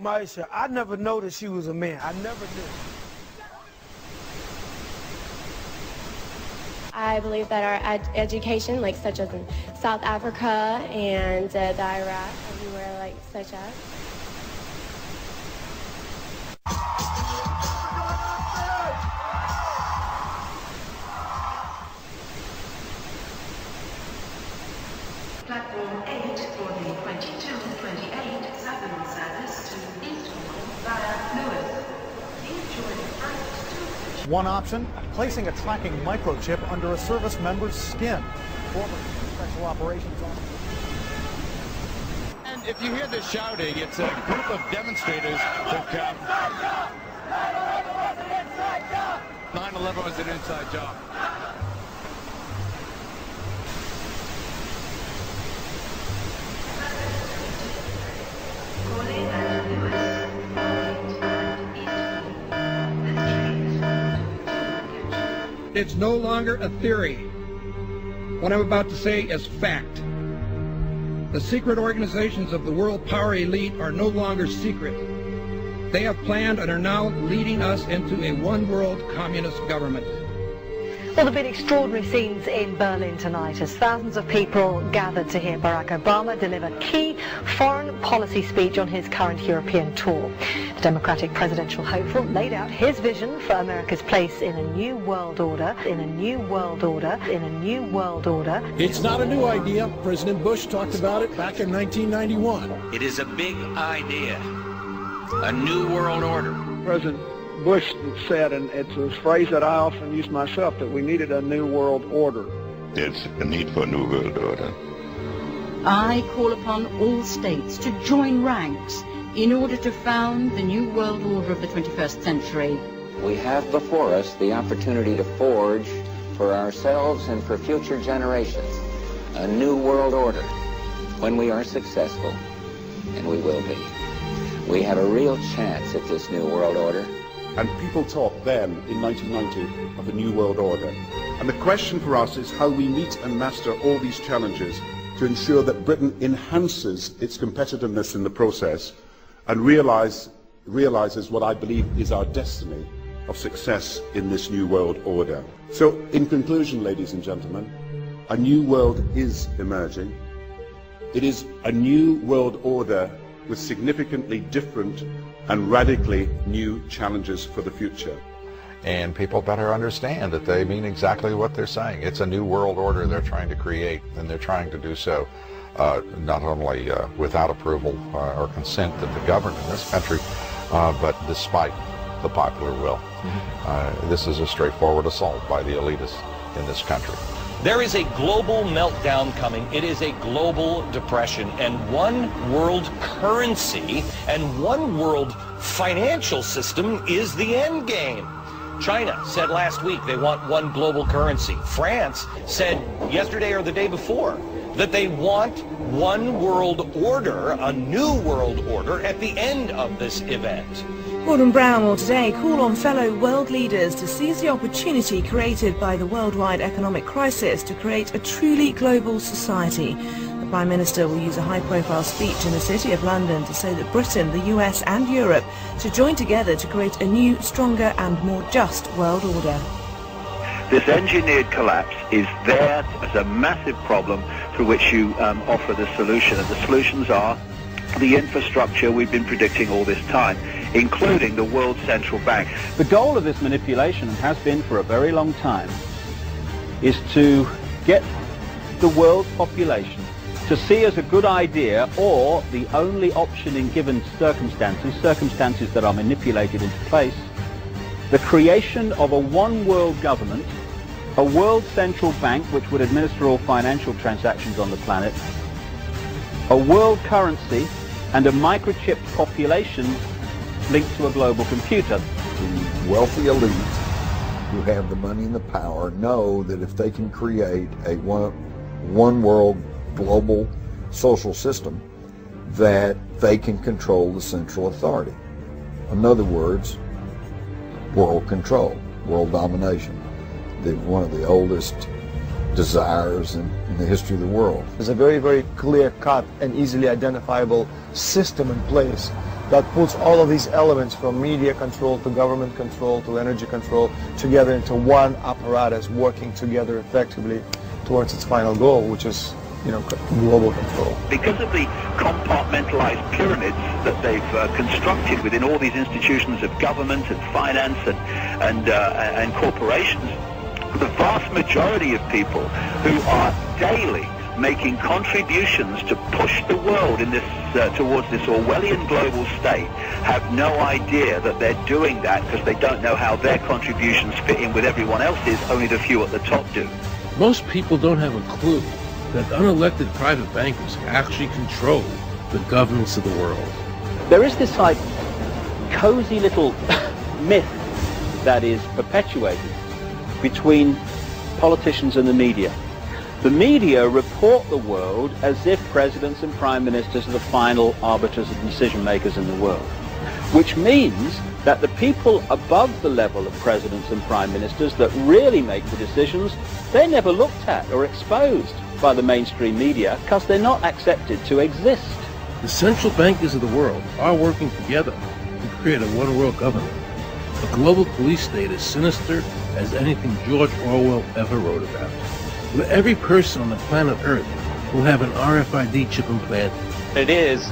Maisha, I never noticed she was a man. I never knew. I believe that our education, like such as in South Africa and the Iraq, everywhere like such as. Platform 8 for the 2228 Southern service to Istanbul via NUEVO. Please join the flight to... One option, placing a tracking microchip under a service member's skin. Former special operations officer. And if you hear the shouting, it's a group of demonstrators that come. 9/11 was an inside job. It's no longer a theory. What I'm about to say is fact. The secret organizations of the world power elite are no longer secret. They have planned and are now leading us into a one-world communist government. Well, there have been extraordinary scenes in Berlin tonight as thousands of people gathered to hear Barack Obama deliver key foreign policy speech on his current European tour. The Democratic presidential hopeful laid out his vision for America's place in a new world order, in a new world order, in a new world order. It's not a new idea. President Bush talked about it back in 1991. It is a big idea, a new world order. President Bush said, and it's a phrase that I often use myself, that we needed a new world order. There's a need for a new world order. I call upon all states to join ranks in order to found the new world order of the 21st century. We have before us the opportunity to forge for ourselves and for future generations a new world order. When we are successful, and we will be, we have a real chance at this new world order. And people talked then, in 1990, of a new world order. And the question for us is how we meet and master all these challenges to ensure that Britain enhances its competitiveness in the process and realizes what I believe is our destiny of success in this new world order. So, in conclusion, ladies and gentlemen, a new world is emerging. It is a new world order with significantly different and radically new challenges for the future. And people better understand that they mean exactly what they're saying. It's a new world order they're trying to create, and they're trying to do so not only without approval or consent of the government in this country, but despite the popular will. This is a straightforward assault by the elitists in this country. There is a global meltdown coming. It is a global depression, and one world currency and one world financial system is the end game. China said last week they want one global currency. France said yesterday or the day before that they want one world order, a new world order, at the end of this event. Gordon Brown will today call on fellow world leaders to seize the opportunity created by the worldwide economic crisis to create a truly global society. The Prime Minister will use a high-profile speech in the City of London to say that Britain, the US and Europe should join together to create a new, stronger and more just world order. This engineered collapse is there as a massive problem through which you offer the solution, and the solutions are the infrastructure we've been predicting all this time, including the World Central Bank. The goal of this manipulation, and has been for a very long time, is to get the world's population to see as a good idea, or the only option in given circumstances that are manipulated into place, the creation of a one-world government, a world central bank which would administer all financial transactions on the planet, a world currency, and a microchipped population linked to a global computer. The wealthy elite who have the money and the power know that if they can create a one world global social system, that they can control the central authority. In other words, world control, world domination, one of the oldest desires in the history of the world. There's a very, very clear-cut and easily identifiable system in place that puts all of these elements from media control to government control to energy control together into one apparatus working together effectively towards its final goal, which is, global control. Because of the compartmentalized pyramids that they've constructed within all these institutions of government and finance and corporations, the vast majority of people who are daily making contributions to push the world in this towards this Orwellian global state have no idea that they're doing that because they don't know how their contributions fit in with everyone else's. Only the few at the top do. Most people don't have a clue that unelected private bankers actually control the governance of the world. There is this cozy little myth that is perpetuated between politicians and the media. The media report the world as if presidents and prime ministers are the final arbiters and decision makers in the world, which means that the people above the level of presidents and prime ministers that really make the decisions, they're never looked at or exposed by the mainstream media because they're not accepted to exist. The central bankers of the world are working together to create a one-world government. A global police state as sinister as anything George Orwell ever wrote about, where every person on the planet Earth will have an RFID chip implanted. It is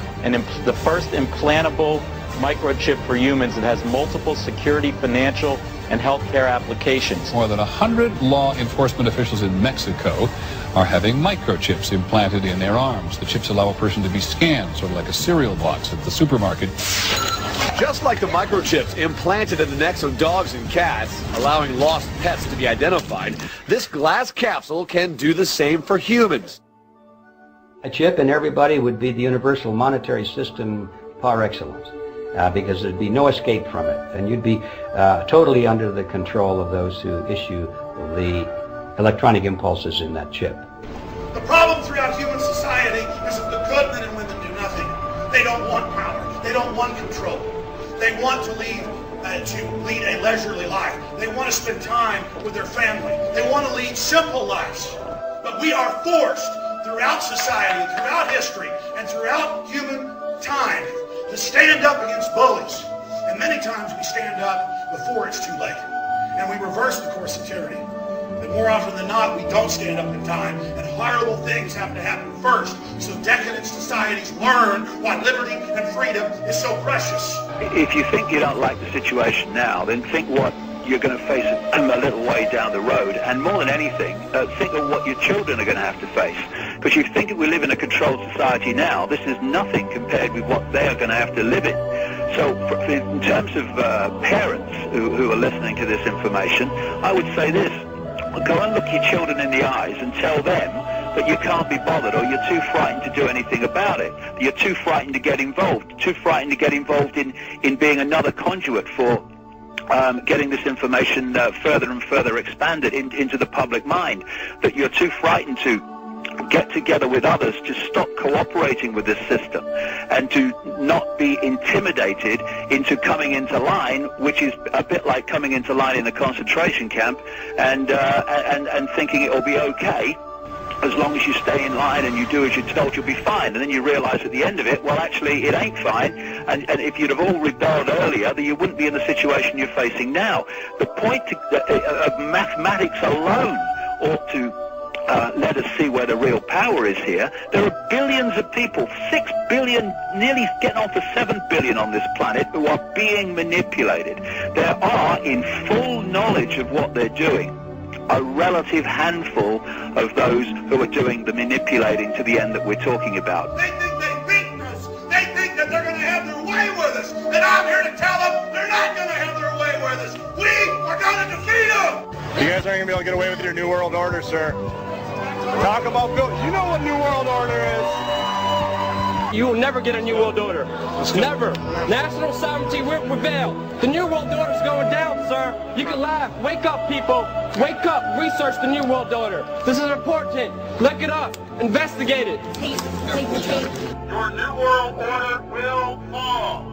the first implantable microchip for humans that has multiple security, financial, and healthcare applications. More than 100 law enforcement officials in Mexico are having microchips implanted in their arms. The chips allow a person to be scanned, sort of like a cereal box at the supermarket. Just like the microchips implanted in the necks of dogs and cats, allowing lost pets to be identified, this glass capsule can do the same for humans. A chip in everybody would be the universal monetary system par excellence, because there'd be no escape from it, and you'd be totally under the control of those who issue the electronic impulses in that chip. The problem throughout human society is that the good men and women do nothing. They don't want power. They don't want control. They want to lead a leisurely life. They want to spend time with their family. They want to lead simple lives. But we are forced throughout society, throughout history, and throughout human time to stand up against bullies. And many times we stand up before it's too late. And we reverse the course of tyranny. But more often than not, we don't stand up in time, and horrible things have to happen first, so decadent societies learn why liberty and freedom is so precious. If you think you don't like the situation now, then think what you're going to face a little way down the road, and more than anything, think of what your children are going to have to face. Because you think if we live in a controlled society now, this is nothing compared with what they are going to have to live in. So in terms of parents who are listening to this information, I would say this. Go and look your children in the eyes and tell them that you can't be bothered, or you're too frightened to do anything about it. You're too frightened to get involved, in being another conduit for getting this information further and further expanded into the public mind. That you're too frightened to get together with others to stop cooperating with this system and to not be intimidated into coming into line, which is a bit like coming into line in a concentration camp and thinking it'll be okay as long as you stay in line and you do as you're told, you'll be fine. And then you realize at the end of it, well, actually, it ain't fine. And if you'd have all rebelled earlier, then you wouldn't be in the situation you're facing now. The point of mathematics alone ought to let us see where the real power is here. There are billions of people, 6 billion, nearly getting on to 7 billion on this planet, who are being manipulated. There are, in full knowledge of what they're doing, a relative handful of those who are doing the manipulating to the end that we're talking about. They think they've beaten us. They think that they're going to have their way with us. And I'm here to tell them they're not going to have their way with us. We are going to defeat them. You guys aren't going to be able to get away with your New World Order, sir. Talk about Bill. You know what New World Order is. You will never get a New World Order. Never. National sovereignty will prevail. The New World Order is going down, sir. You can laugh. Wake up, people. Wake up. Research the New World Order. This is important. Look it up. Investigate it. Your New World Order will fall.